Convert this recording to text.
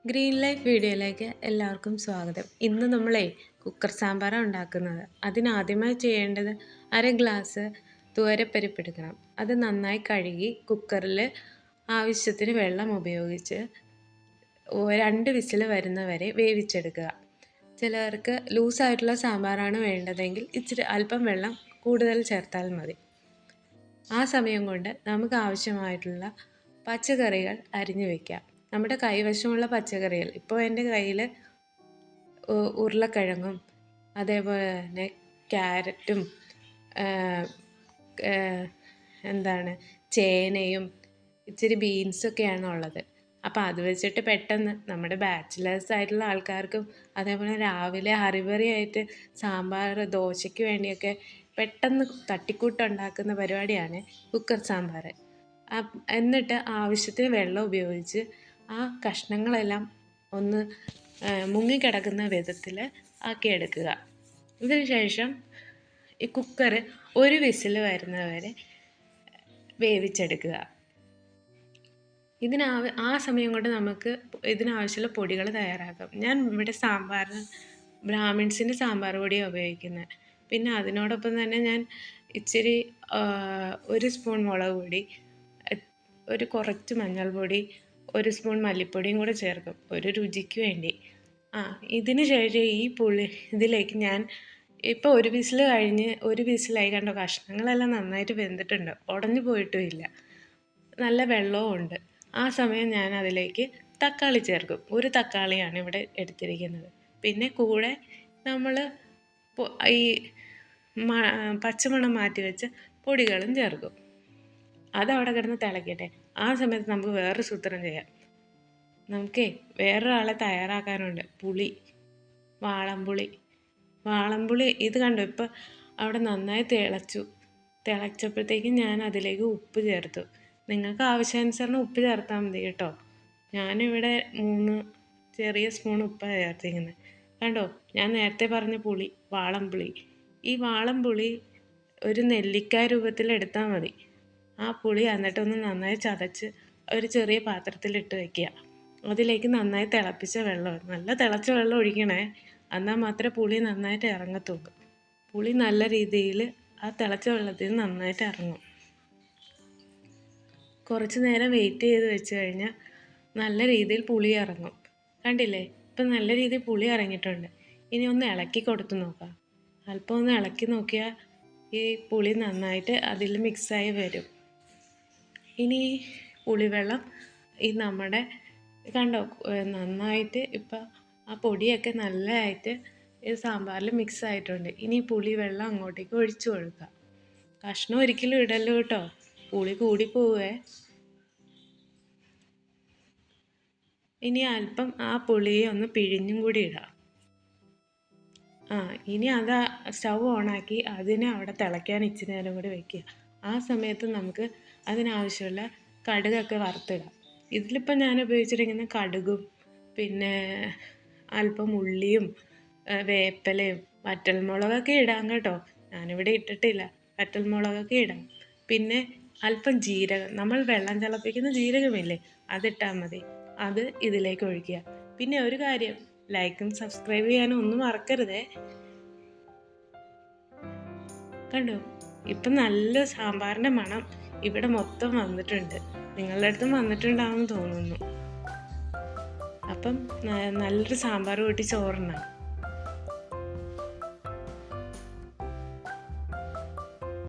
Green life വീഡിയോയിലേക്ക് എല്ലാവർക്കും സ്വാഗതം. ഇന്ന് നമ്മളെ കുക്കർ സാമ്പാറാണ് ഉണ്ടാക്കുന്നത്. അതിനാദ്യമായി ചെയ്യേണ്ടത് അര ഗ്ലാസ് തുവരപ്പരിപ്പ് എടുക്കണം. അത് നന്നായി കഴുകി കുക്കറിൽ ആവശ്യത്തിന് വെള്ളം ഉപയോഗിച്ച് 2 വിസിൽ വരുന്നവരെ വേവിച്ചെടുക്കുക. ചിലർക്ക് ലൂസായിട്ടുള്ള സാമ്പാറാണ് വേണ്ടതെങ്കിൽ ഇച്ചിരി അല്പം വെള്ളം കൂടുതൽ ചേർത്താൽ മതി. ആ സമയം കൊണ്ട് നമുക്ക് ആവശ്യമായിട്ടുള്ള പച്ചക്കറികൾ അരിഞ്ഞു വയ്ക്കാം. നമ്മുടെ കൈവശമുള്ള പച്ചക്കറികൾ, ഇപ്പോൾ എൻ്റെ കയ്യിൽ ഉരുളക്കിഴങ്ങും അതേപോലെ തന്നെ ക്യാരറ്റും ചേനയും ഇച്ചിരി ബീൻസൊക്കെയാണ് ഉള്ളത്. അപ്പോൾ അത് വെച്ചിട്ട് പെട്ടെന്ന് നമ്മുടെ ബാച്ചിലേഴ്സ് ആയിട്ടുള്ള ആൾക്കാർക്കും അതേപോലെ രാവിലെ ഹറിബറിയായിട്ട് സാമ്പാർ ദോശയ്ക്ക് വേണ്ടിയൊക്കെ പെട്ടെന്ന് തട്ടിക്കൂട്ടുണ്ടാക്കുന്ന പരിപാടിയാണ് കുക്കർ സാമ്പാർ. എന്നിട്ട് ആവശ്യത്തിന് വെള്ളം ഉപയോഗിച്ച് ആ കഷ്ണങ്ങളെല്ലാം ഒന്ന് മുങ്ങിക്കിടക്കുന്ന വിധത്തിൽ ആക്കിയെടുക്കുക. ഇതിന് ശേഷം ഈ കുക്കർ 1 വിസിൽ വരുന്നവരെ വേവിച്ചെടുക്കുക. ആ സമയം കൊണ്ട് നമുക്ക് ഇതിനാവശ്യമുള്ള പൊടികൾ തയ്യാറാക്കാം. ഞാൻ ഇവിടെ സാമ്പാറിന് ബ്രാഹ്മിൺസിൻ്റെ സാമ്പാർ പൊടിയാണ് ഉപയോഗിക്കുന്നത്. പിന്നെ അതിനോടൊപ്പം തന്നെ ഞാൻ ഇച്ചിരി 1 സ്പൂൺ മുളക് പൊടി, കുറച്ച് മഞ്ഞൾപ്പൊടി, 1 സ്പൂൺ മല്ലിപ്പൊടിയും കൂടെ ചേർക്കും ഒരു രുചിക്ക് വേണ്ടി. ഇതിന് ശേഷം ഇതിലേക്ക് ഞാൻ ഇപ്പോൾ 1 വിസിൽ കഴിഞ്ഞ് 1 വിസിലായി. കണ്ടോ, കഷ്ണങ്ങളെല്ലാം നന്നായിട്ട് വെന്തിട്ടുണ്ട്, ഉടഞ്ഞു പോയിട്ടുമില്ല, നല്ല വെള്ളവും ഉണ്ട്. ആ സമയം ഞാൻ അതിലേക്ക് തക്കാളി ചേർക്കും. 1 തക്കാളിയാണ് ഇവിടെ എടുത്തിരിക്കുന്നത്. പിന്നെ കൂടെ നമ്മൾ ഈ പച്ചമണം മാറ്റി വെച്ച പൊടികളും ചേർക്കും. അതവിടെ കിടന്ന് തിളക്കട്ടെ. ആ സമയത്ത് നമുക്ക് വേറൊരു സൂത്രം ചെയ്യാം. നമുക്കേ വേറൊരാളെ തയ്യാറാക്കാനുണ്ട്. വാളംപുളി ഇത് കണ്ടോ, ഇപ്പോൾ അവിടെ നന്നായി തിളച്ചപ്പോഴത്തേക്കും ഞാൻ അതിലേക്ക് ഉപ്പ് ചേർത്തു. നിങ്ങൾക്ക് ആവശ്യാനുസരണം ഉപ്പ് ചേർത്താൽ മതി കേട്ടോ. ഞാനിവിടെ 3 ചെറിയ സ്പൂൺ ഉപ്പാണ് ചേർത്തിരിക്കുന്നത്. കണ്ടോ, ഞാൻ നേരത്തെ പറഞ്ഞ വാളംപുളി, ഈ വാളംപുളി ഒരു നെല്ലിക്ക രൂപത്തിൽ എടുത്താൽ മതി. ആ പുളി എന്നിട്ടൊന്ന് നന്നായി ചതച്ച് ഒരു ചെറിയ പാത്രത്തിലിട്ട് വയ്ക്കുക. അതിലേക്ക് നന്നായി തിളപ്പിച്ച വെള്ളം, നല്ല തിളച്ച വെള്ളം ഒഴിക്കണേ, എന്നാൽ മാത്രമേ പുളി നന്നായിട്ട് ഇറങ്ങത്തുള്ളൂ. പുളി നല്ല രീതിയിൽ ആ തിളച്ച വെള്ളത്തിൽ നിന്ന് നന്നായിട്ട് ഇറങ്ങും. കുറച്ച് നേരം വെയിറ്റ് ചെയ്ത് വെച്ച് കഴിഞ്ഞാൽ നല്ല രീതിയിൽ പുളി ഇറങ്ങും. കണ്ടില്ലേ, ഇപ്പം നല്ല രീതിയിൽ പുളി ഇറങ്ങിയിട്ടുണ്ട്. ഇനി ഒന്ന് ഇളക്കി കൊടുത്ത് നോക്കാം. അല്പം ഒന്ന് ഇളക്കി നോക്കിയാൽ ഈ പുളി നന്നായിട്ട് അതിൽ മിക്സായി വരും. ഇനി പുളിവെള്ളം നമ്മുടെ കണ്ടോ നന്നായിട്ട് ഇപ്പം ആ പൊടിയൊക്കെ നല്ലതായിട്ട് ഈ സാമ്പാറിൽ മിക്സ് ആയിട്ടുണ്ട്. ഇനി പുളിവെള്ളം അങ്ങോട്ടേക്ക് ഒഴിച്ചു കൊടുക്കുക. കഷ്ണം ഒരിക്കലും ഇടല്ലോ കേട്ടോ, പുളി കൂടിപ്പോവേ. ഇനി അല്പം ആ പുളിയെ ഒന്ന് പിഴിഞ്ഞും കൂടി ഇടാം. ഇനി അത് സ്റ്റൗ ഓണാക്കി അതിനെ അവിടെ തിളയ്ക്കാൻ ഇച്ചിരി നേരം കൂടി വയ്ക്കുക. ആ സമയത്ത് നമുക്ക് അതിനാവശ്യമുള്ള കടുകൊക്കെ വറുത്തിടാം. ഇതിലിപ്പോൾ ഞാൻ ഉപയോഗിച്ചിരിക്കുന്ന കടുകും പിന്നെ അല്പം ഉള്ളിയും വേപ്പിലയും വറ്റൽമുളകൊക്കെ ഇടാം കേട്ടോ. ഞാനിവിടെ ഇട്ടിട്ടില്ല, വറ്റൽമുളകൊക്കെ ഇടാം. പിന്നെ അല്പം ജീരകം, നമ്മൾ വെള്ളം തിളപ്പിക്കുന്ന ജീരകമില്ലേ, അതിട്ടാൽ മതി. അത് ഇതിലേക്ക് ഒഴിക്കുക. പിന്നെ ഒരു കാര്യം, ലൈക്കും സബ്സ്ക്രൈബ് ചെയ്യാനും ഒന്നും മറക്കരുതേ. കണ്ടോ, ഇപ്പം നല്ല സാമ്പാറിൻ്റെ മണം ഇവിടെ മൊത്തം വന്നിട്ടുണ്ട്. നിങ്ങളുടെ അടുത്തും വന്നിട്ടുണ്ടാവുമെന്ന് തോന്നുന്നു. അപ്പം നല്ലൊരു സാമ്പാർ കൂട്ടി ചോറുണ്ണാം.